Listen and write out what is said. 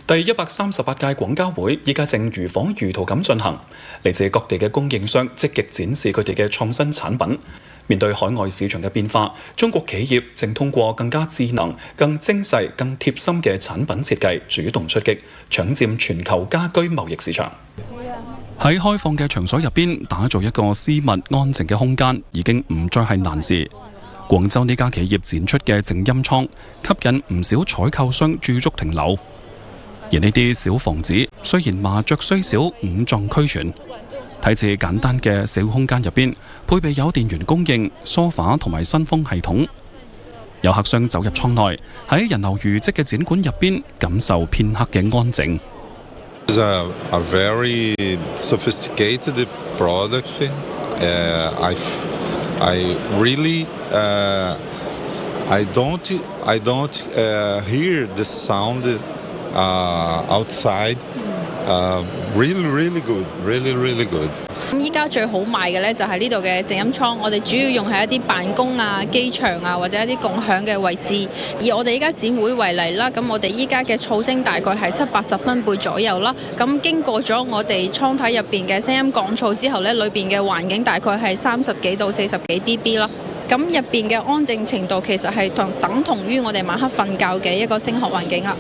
第138屆廣交會依家正如火如荼咁進行，嚟自各地嘅供應商積極展示佢哋嘅創新產品。面對海外市場嘅變化，中國企業正通過更加智能、更精細、更貼心嘅產品設計，主動出擊，搶佔全球家居貿易市場。喺開放嘅場所入邊，打造一個私密安靜嘅空間，已經唔再係難事。廣州呢家企業展出嘅靜音倉，吸引唔少採購商駐足停留。而呢啲小房子雖然麻雀雖小，五臟俱全，睇似簡單嘅小空間入邊，配備有電源供應、梳化同埋新風系統。有客商走入倉內，喺人流如織嘅展館入邊，感受片刻嘅安靜。It's a very sophisticated product. I really I don't hear the sound outside. Really good, really good. 咁依家最好賣嘅咧就係呢度嘅靜音倉，我哋主要用喺一啲辦公啊、機場啊或者一啲共享嘅位置。以我哋依家展會為例啦，咁我哋依家嘅噪聲大概係70-80分貝左右啦。咁經過咗我哋倉體入邊嘅聲音降噪之後咧，裏邊嘅環境大概係30幾到40幾 dB 啦。咁入邊嘅安靜程度其實係等同於我哋晚黑瞓覺嘅一個聲學環境啦。